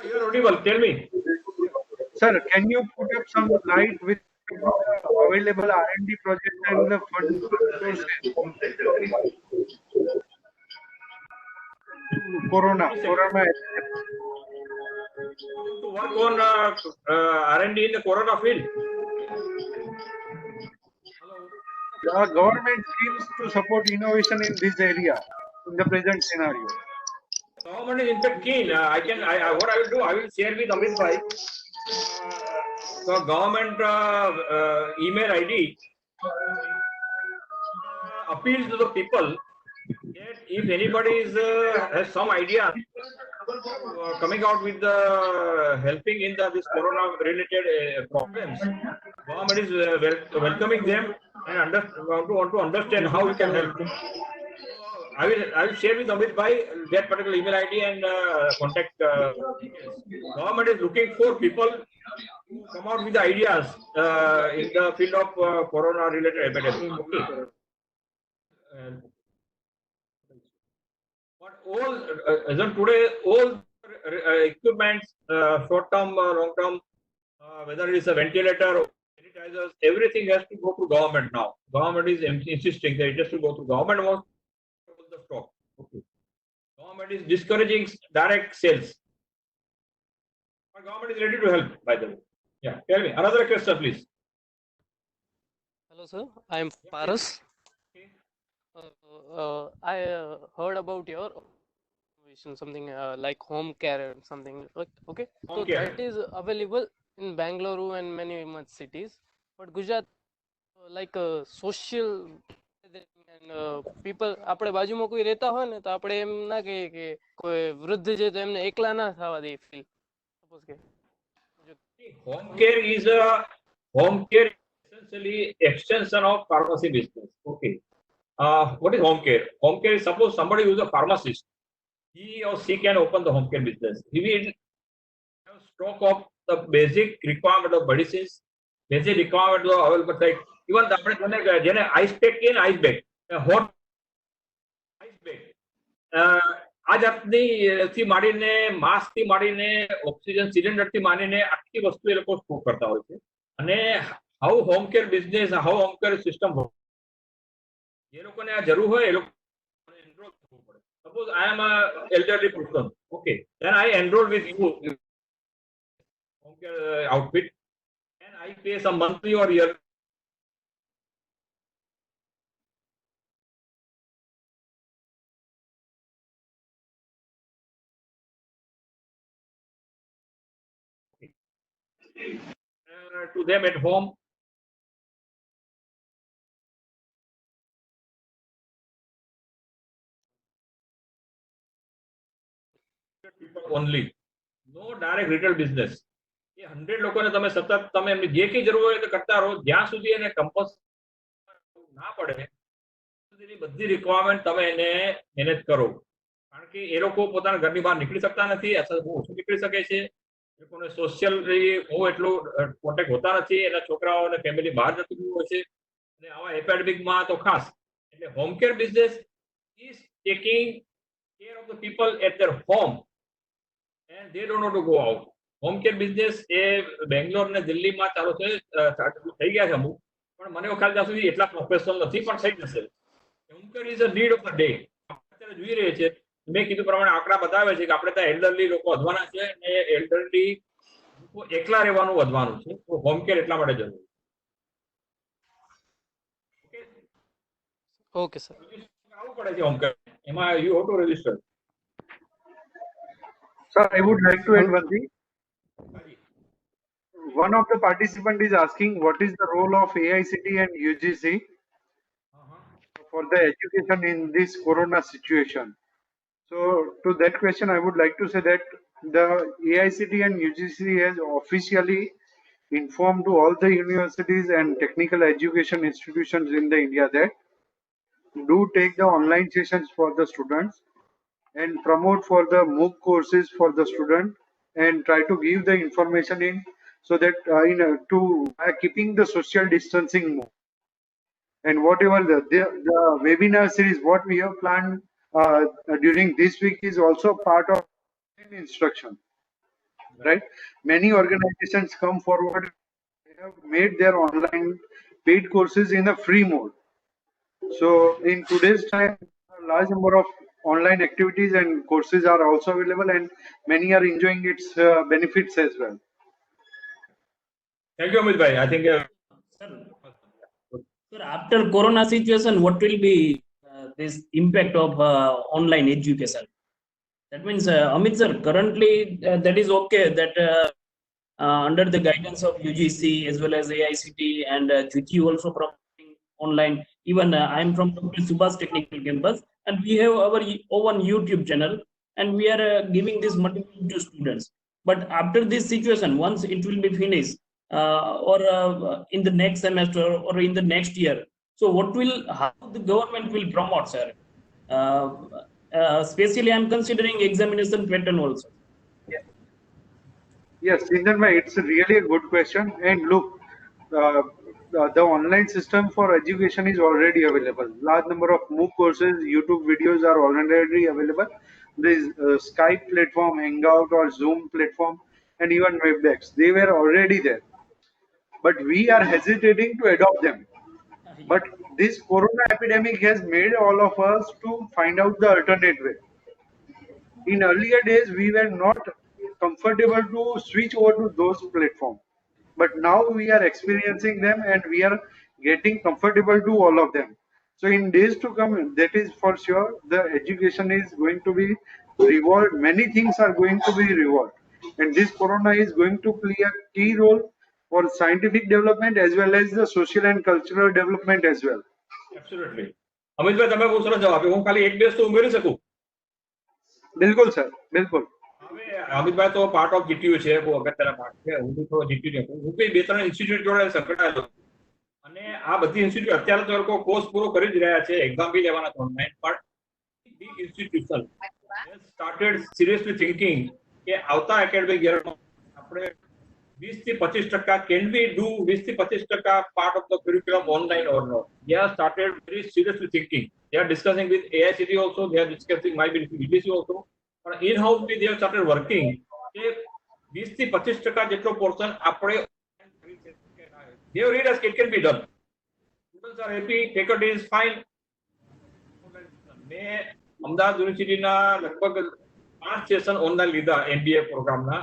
you're audible. Tell me. Sir, can you put up some light with the available R&D project and the funding sources? Corona. To work on R&D in the corona field. The government schemes to support innovation in this area in the present scenario. Government is in fact keen. What I will do, I will share with Amit bhai the government email ID appeals to the people that if anybody has some idea coming out with the helping in this corona related problems, government is welcoming them and want to understand how we can help. I will share with Amit bhai that particular email ID and contact details. Government is looking for people who come out with the ideas in the field of corona related epidemic. Okay. But all as of today, all equipments, short term, long term, whether it is a ventilator or sanitizers, everything has to go to government now. Government is insisting that it has to go to government wants the stock. Okay. Government is discouraging direct sales. But government is ready to help, by the way. Yeah, tell me. Another question, please. Hello, sir. I am Paras. Okay. I heard about your innovation, something like home care and something. Okay, Home so care. that is available in Bangalore and many much cities. But Gujarat, like social and people, આપણે બાજુમાં કોઈ રહેતા હોય ને તો આપણે એમ ના કહીએ કે કોઈ વૃદ્ધ છે તો એમને એકલા ના થવા દે ફીલ. સપોઝ કે Home care is essentially extension of pharmacy business. Okay. What is home care? Home care is suppose somebody who is a pharmacist. he or she can open the home care business. He will have stock of the basic requirement of medicines, basic requirement of available, like even આપણે જેને ice pack કે ને ice bag, hot ice bag, આ જાતની થી માંડીને mask થી માંડીને ઓક્સિજન સિલિન્ડર થી માંડીને આટલી વસ્તુ એ લોકો સ્ટોક કરતા હોય છે. અને how home care business, how home care system, જે લોકોને આ જરૂર હોય એ લોકો એનરોલ થવું પડે. Suppose I am a elderly person, okay, then I enroll with you home care outfit and I pay some monthly or year. To them at home. People only, no direct retail business. એ 100 લોકોને તમે સતત તમે એમની જે કઈ જરૂર હોય તે કરતા રહો, જ્યાં સુધી એને કમ્પલ્સ ના પડે સુધીની બધી રિક્વાયરમેન્ટ તમે એને મેનેજ કરો. કારણ કે એ લોકો પોતાના ઘરની બહાર નીકળી શકતા નથી, અથવા બહુ ઓછું નીકળી શકે છે. એ લોકોને સોશિયલી બહુ એટલું કોન્ટેક્ટ હોતા નથી, એના છોકરાઓ અને ફેમિલી બહાર જતું હોય છે, અને આવા એપેડમિકમાં તો ખાસ. એટલે home care business is taking care of the people at their home and they don't want to go out. Home care business એ બેંગ્લોર ને દિલ્હીમાં ચાલુ થઈ ગયા છે અમુક, પણ મને ખ્યાલ ત્યાં સુધી એટલા પ્રોફેશનલ નથી, પણ થઈ જશે. Home care is a need of the day. અત્યારે જોઈ રહી છે, મેં કીધું પ્રમાણે આંકડા બતાવે છે કે આપણે ત્યાં એલ્ડરલી લોકો વધવાના છે, અને એલ્ડરલી લોકો એકલા રહેવાનું વધવાનું છે. તો હોમ કેર એટલા માટે જરૂરી. Okay sir. આવવું પડે છે હોમ કેર, એમાં you have to register. Sir, I would like to add one thing. One of the participant is asking what is the role of AICT and UGC for the education in this corona situation. So to that question, I would like to say that the AICT and UGC has officially informed to all the universities and technical education institutions in the India that do take the online sessions for the students and promote for the MOOC courses for the student, and try to give the information in so that to keeping the social distancing more. And whatever the webinar series what we have planned during this week is also part of instruction, right? Many organizations come forward, they have made their online paid courses in a free mode. So in today's time, a large number of online activities and courses are also available, and many are enjoying its benefits as well. Thank you, Amit bhai. I think Sir, after corona situation, what will be this impact of online education? That means, Amit sir, currently that is okay that under the guidance of UGC as well as AICT and GT also promoting online. Even I am from Dr. Subhash Technical Campus, and we have our own YouTube channel, and we are giving this material to students. But after this situation, once it will be finished, or in the next semester or in the next year, so how the government will promote, sir? Especially I'm considering examination pattern also. Yes, Chintan bhai, it's really a good question. And look, the online system for education is already available. Large number of MOOC courses, YouTube videos are already available. There is Skype platform, Hangout or Zoom platform, and even WebEx. They were already there, but we are hesitating to adopt them. But this corona epidemic has made all of us to find out the alternate way. In earlier days, we were not comfortable to switch over to those platforms, but now we are experiencing them and we are getting comfortable to all of them. So in days to come, that is for sure, the education is going to be revolved. Many things are going to be revolved, and this corona is going to play a key role for scientific development as well as the social and cultural development as well. Absolutely. Amitbhai, તમે બહુ સરસ જવાબ આપ્યો. હું ખાલી એક બે વસ્તુ ઉમેરી શકું? बिल्कुल सर, बिल्कुल. હવે અમિતભાઈ તો પાર્ટ ઓફ જીટીયુ છે, બહુ અગત્યના પાર્ટ છે. હું બી તો જીટીયુ હું બી 2-3 ઇન્સ્ટિટ્યૂટ જોડે સંકળાયેલો, અને આ બધી ઇન્સ્ટિટ્યૂટ અત્યારે તો લોકો કોર્સ પૂરો કરી જ રહ્યા છે, એક્ઝામ બી લેવાના છે ઓનલાઈન, પણ big institution has started seriously thinking કે આવતા academic year માં આપણે 20 થી 25% can we do 20 થી 25% part of the curriculum online or not? They have started very seriously thinking. They are discussing with AICT also. They are discussing might be VDC also. But in-house they have started working. કે 20 થી 25% જેટલો portion આપણે they have read as it can be done. Students are happy, faculty is fine. મેં અમદાવાદ યુનિવર્સિટીના લગભગ 5 session online લીધા MBA પ્રોગ્રામના.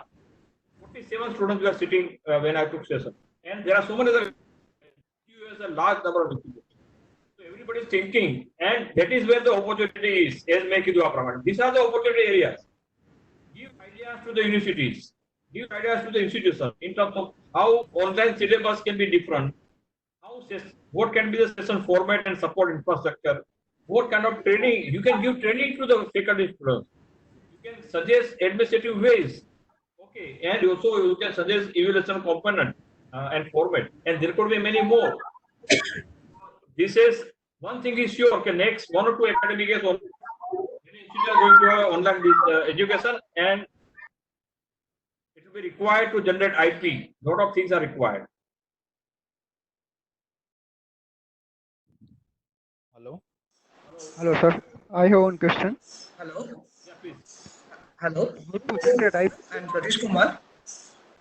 47 students were sitting when I took session, and there are so many other. You has a large number of students. So everybody is thinking, and that is where the opportunity is. As make it Praman. These are the opportunity areas. Give ideas to the universities. Give ideas to the institutions in terms of how online syllabus can be different. What can be the session format and support infrastructure? What kind of training you can give training to the faculty students? You can suggest administrative ways. Okay, and also you can suggest evaluation component and format, and there could be many more. This is one thing is sure. Okay, next 1 or 2 academic years, many institutions are going to have online education, and it will be required to generate IP. Lot of things are required. Hello. Hello, sir. I have one question. Hello. Yeah, please. Hello. How to generate IP? I'm Satish Kumar.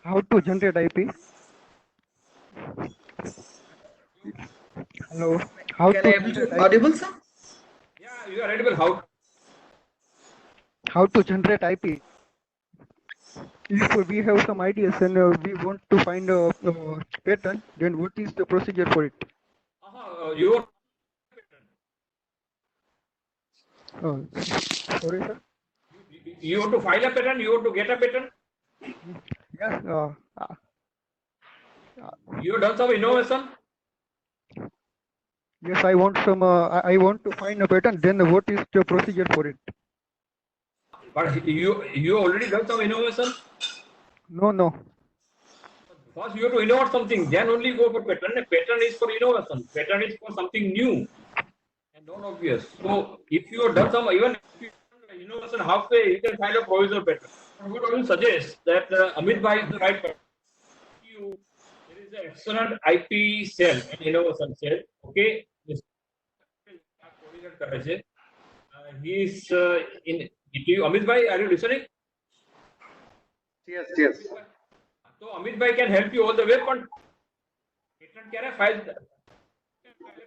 How to generate IP? Hello. How Can to I able to generate IP? audible, sir? Yeah, you are audible. How to generate IP? If we have some ideas and we want to find a pattern, then what is the procedure for it? You Sorry, sir. you want to file a patent. You want to get a patent. Yes. You have done some innovation. Yes, I want some. I want to find a pattern. Then what is the procedure for it? But you already done some innovation. No. First, you have to innovate something. Then only go for patent. A patent is for innovation. Patent is for something new and non-obvious. So, if you have done some even if you done innovation halfway, you can file a provisional patent. I would always suggest that Amit Bhai is the right person. There is an excellent IP cell and innovation cell. Okay, this coordinate કરે છે. He is in GTU. Amit Bhai, are you listening? Yes. So Amit Bhai can help you all the way, but patent ક્યારે file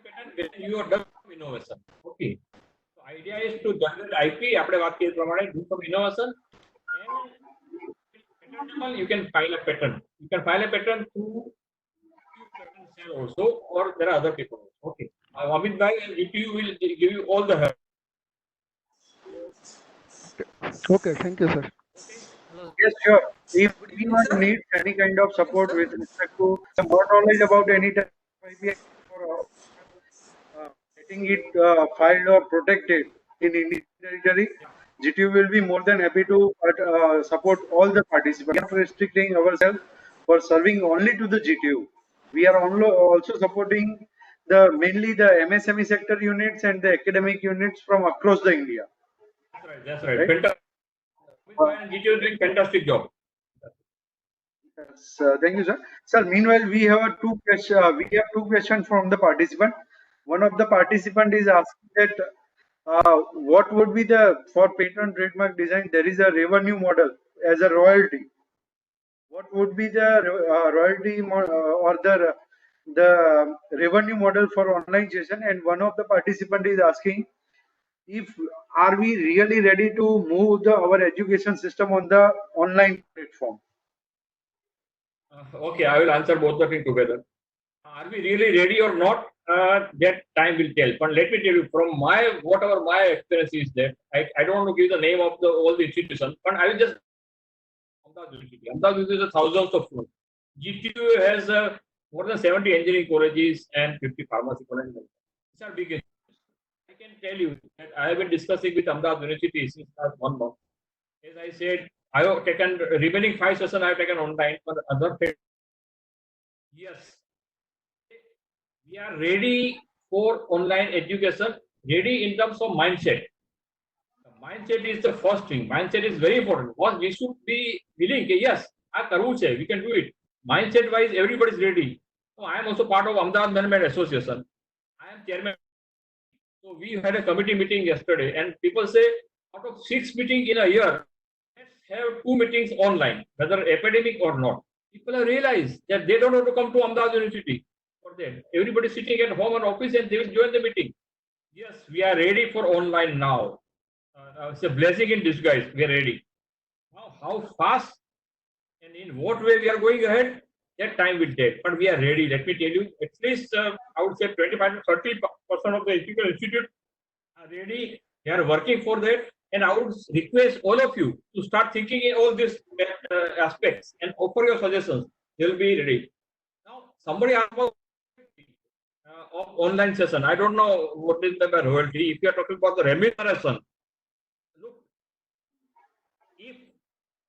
patent when you have done some innovation. Okay. So idea is to generate IP. આપણે વાત કરી પ્રમાણે do some innovation and patentable. You can file a patent. You can file a patent through patent cell also, or there are other people. Okay. Amit Bhai and GTU will give you all the help. Okay. Thank you, sir. Yes, sure. If anyone needs any kind of support with respect to some more knowledge about any type of IPI or getting it filed or protected in Indian territory, GTU will be more than happy to support all the participants. We are not restricting ourselves for serving only to the GTU. We are also supporting mainly the MSME sector units and the academic units from across the India. That's right. Right. Fantastic. Amit Bhai and GTU is doing fantastic job. Yes, thank you, sir. Sir, meanwhile, we have two questions from the participant. One of the participant is asking that what would be for patent trademark design, there is a revenue model as a royalty. What would be the royalty or the revenue model for online session? And one of the participant is asking if are we really ready to move our education system on the online platform? Okay, I will answer both the things together. Are we really ready or not? That time will tell. But let me tell you, from whatever my experience is that I don't want to give the name of all the institutions, but I will just Ahmedabad University. Ahmedabad University has thousands of students. GTU has more than 70 engineering colleges and 50 pharmacy colleges. These are big institutions. I can tell you that I have been discussing with Ahmedabad University since last 1 month. As I said, I have taken remaining 5 sessions. I have taken online, but other yes, we are ready for online education. Ready in terms of mindset. The mindset is the first thing. Mindset is very important. What we should be willing, okay, yes, we can do it. Mindset wise, everybody is ready. So I am also part of Ahmedabad Management Association. I am chairman. So we had a committee meeting yesterday, and people say out of 6 meetings in a year, let's have 2 meetings online, whether academic or not. People have realized that they don't have to come to Ahmedabad University for that. Everybody sitting at home and office, and they will join the meeting. Yes, we are ready for online now. It's a blessing in disguise. We are ready. Now, how fast and in what way we are going ahead, that time will take. But we are ready. Let me tell you, at least I would say 25 to 30% of the educational institute are ready. They are working for that. And I would request all of you to start thinking in all these aspects and offer your suggestions. They will be ready. Now, somebody asked about of online session. I don't know what is the royalty. If you are talking about the remuneration, look, if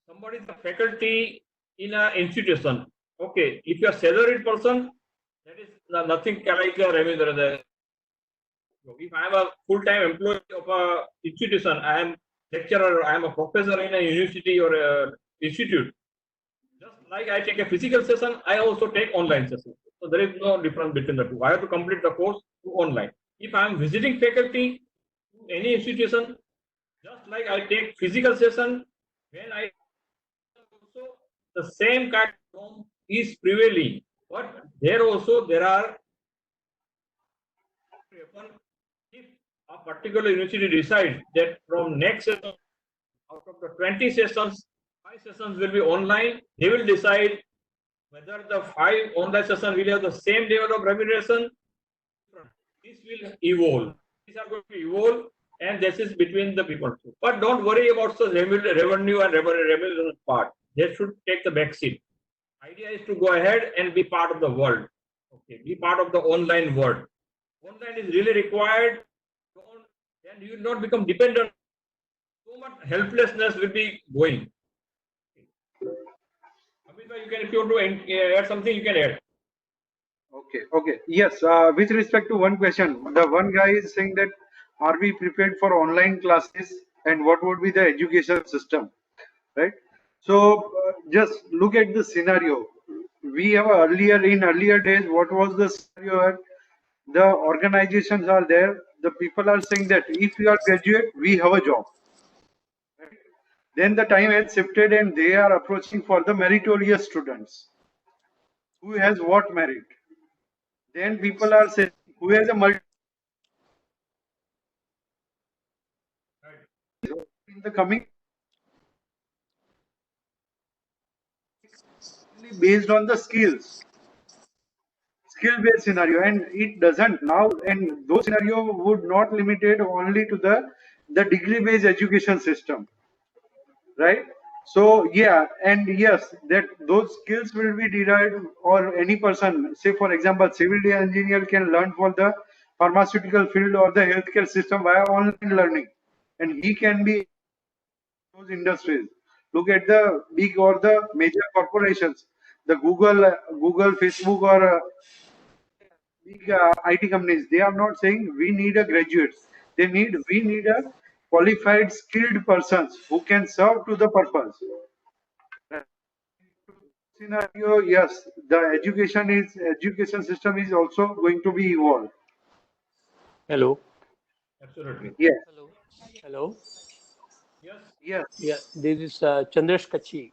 somebody is a faculty in an institution, okay, if you are salaried person, that is nothing like a remuneration. If I am a full-time employee of a institution, I am lecturer, I am a professor in a university or a institute. Just like I take a physical session, I also take online session. So there is no difference between the two. I have to complete the course through online. If I am visiting faculty to any institution, just like I take physical session, when I also the same kind of norm is prevailing. But there also there are if a particular university decides that from next session, out of the 20 sessions, 5 sessions will be online, they will decide whether the 5 online sessions will have the same level of remuneration. This will evolve. These are going to evolve, and this is between the people. But don't worry about the revenue and remuneration part. They should take the back seat. Idea is to go ahead and be part of the world. Okay, be part of the online world. Online is really required. Then you will not become dependent. So much helplessness will be going. Amit, you can, if you want to add something, you can add. Okay. Yes, with respect to one question, the one guy is saying that are we prepared for online classes and what would be the education system, right? So just look at the scenario. We have in earlier days, what was the scenario? The organizations are there. The people are saying that if you are graduate, we have a job. Right? Then the time has shifted and they are approaching for the meritorious students. Who has what merit? Then people are saying who has a multi in the coming based on the skill based scenario, and it doesn't now, and those scenario would not limited only to the degree based education system, right? So yeah, and yes, that those skills will be derived, or any person, say for example civil engineer can learn for the pharmaceutical field or the healthcare system via online learning, and he can be those industries. Look at the big or the major corporations, the Google, Facebook, or big IT companies. They are not saying we need a graduates. We need a qualified, skilled persons who can serve to the purpose. Scenario, yes, the education system is also going to be evolved. Hello. Absolutely. Yes. Hello. Yes. Yes. Yeah, this is Chandresh Kachi.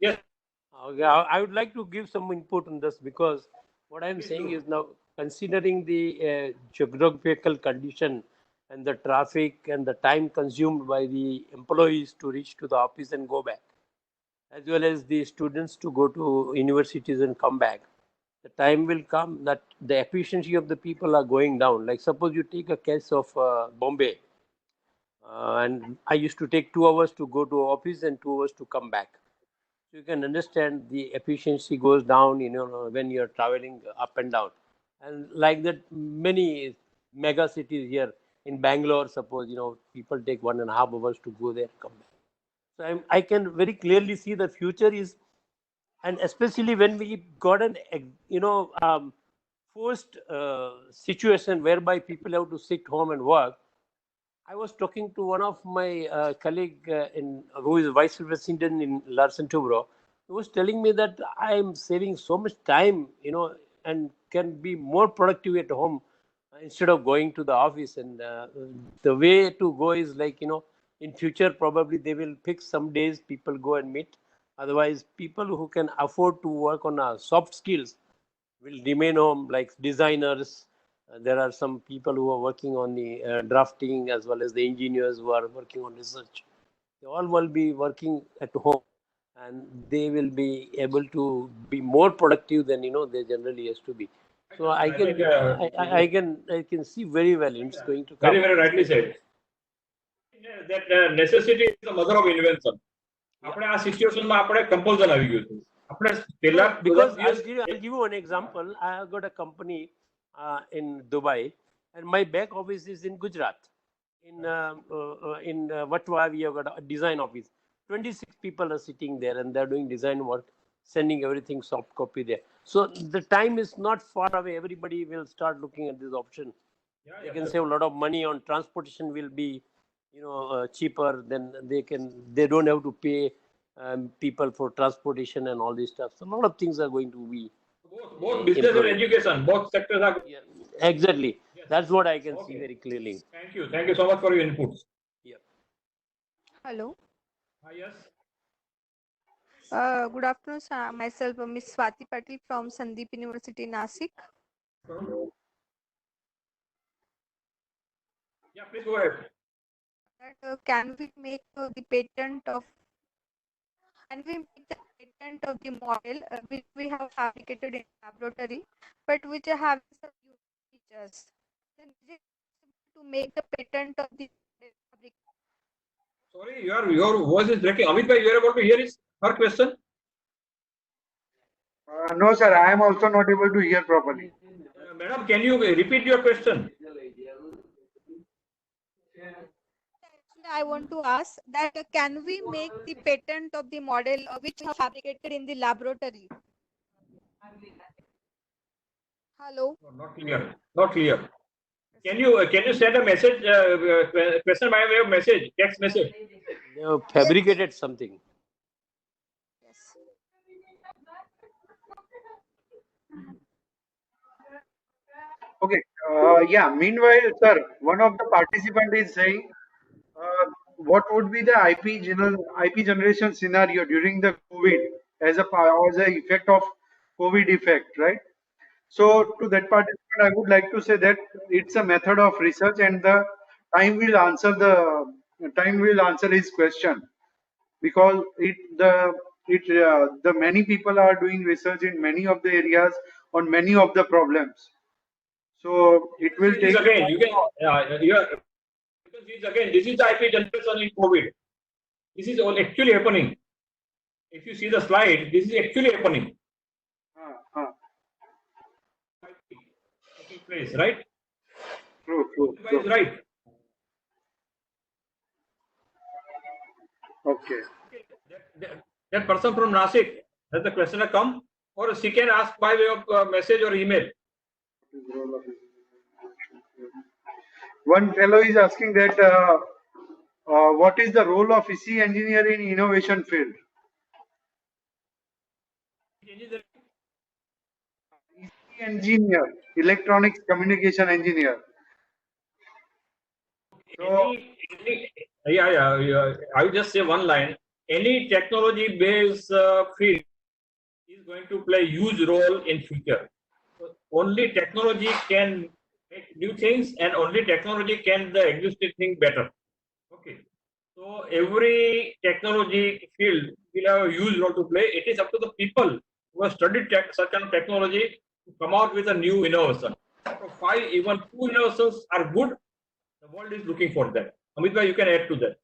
Yes. Okay, I would like to give some input on this because what I'm saying is now considering the geographical condition and the traffic and the time consumed by the employees to reach to the office and go back, as well as the students to go to universities and come back. The time will come that the efficiency of the people are going down. Like suppose you take a case of Bombay, and I used to take 2 hours to go to office and 2 hours to come back. So you can understand the efficiency goes down, when you're traveling up and down. And like that, many mega cities here in Bangalore, suppose, people take 1.5 hours to go there and come back. So I can very clearly see the future is, and especially when we got an, forced situation whereby people have to sit home and work. I was talking to one of my colleague who is vice president in Larsen Toubro. He was telling me that I am saving so much time, and can be more productive at home instead of going to the office. And the way to go is like, in future probably they will pick some days people go and meet. Otherwise, people who can afford to work on soft skills will remain home, like designers. There are some people who are working on the drafting, as well as the engineers who are working on research. They all will be working at home, and they will be able to be more productive than they generally used to be. So I can think, I can see very well it's going to very, come. very rightly said. That necessity is the mother of invention. આપણે આ સિચ્યુએશનમાં આપણે કમ્પલ્ઝન આવી ગયું છે. આપણે પહેલા Because બધા I'll give you an example. I have got a company in Dubai, and my back office is in Gujarat. In Vatwa, we have got a design office. 26 people are sitting there, and they're doing design work, sending everything soft copy there. So the time is not far away. Everybody will start looking at this option. They can save a lot of money on transportation. Will be cheaper. Then they don't have to pay people for transportation and all this stuff. So a lot of things are going to be both business and education, both sectors are. exactly. That's what I can see very clearly. Thank you so much for your inputs. Hello. Yes. Good afternoon, sir. Myself, Miss Swati Patil from Sandeep University, Nasik. Yeah, please go ahead. That, can we make the patent of the model which we have fabricated in laboratory, but which have some unique features? Then is it possible to make the patent of the fabric? Sorry, your voice is breaking. Amit bhai, you are able to hear her question? No, sir, I am also not able to hear properly. Madam, can you repeat your question? Actually, I want to ask that can we make the patent of the model which we have fabricated in the laboratory? Hello. No, not clear. Not clear. Can you send a message, question by way of message, text message? They have fabricated something. Yes. Okay. Yeah. Meanwhile, sir, one of the participant is saying, what would be the IP generation scenario during the COVID as a effect of COVID effect, right? So to that participant, I would like to say that it's a method of research, and the time will answer his question, because the many people are doing research in many of the areas on many of the problems. So it will This take. again, you can see it again. This is the IP generation in COVID. This is all actually happening. If you see the slide, this is actually happening. Taking place, right? True. Is right. Okay. That person from Nasik, has the questioner come, or she can ask by way of message or email? One fellow is asking that what is the role of EC engineer in innovation field? EC engineer, electronics communication engineer. So, Yeah. I will just say one line. Any technology-based field is going to play a huge role in future. So only technology can make new things, and only technology can the existing thing better. Okay. So every technology field will have a huge role to play. It is up to the people who have studied such kind of technology to come out with a new innovation. So 5, even 2 innovations are good. The world is looking for that. Amit bhai, you can add to that.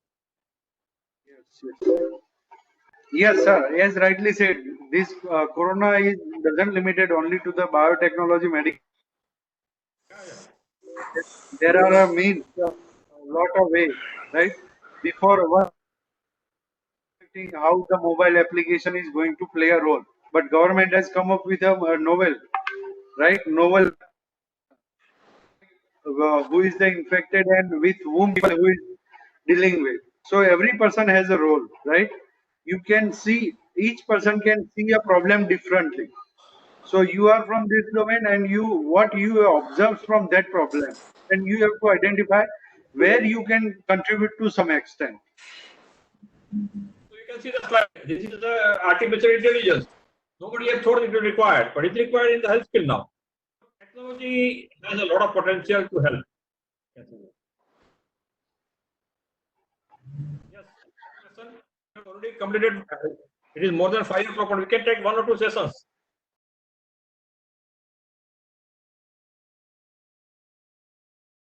yes, sir. As rightly said, this corona doesn't limited only to the biotechnology medical. There are a lot of ways, right? Before one, how the mobile application is going to play a role, but government has come up with a novel, right? Novel who is the infected and with whom who is dealing with. So every person has a role, right? You can see, each person can see a problem differently. So you are from this domain and what you observe from that problem, and you have to identify where you can contribute to some extent. So you can see the slide. This is the artificial intelligence. Nobody has thought it was required, but it's required in the health field now. Technology has a lot of potential to help. Yes, question. We have already completed. It is more than 5 o'clock, but we can take 1 or 2 sessions.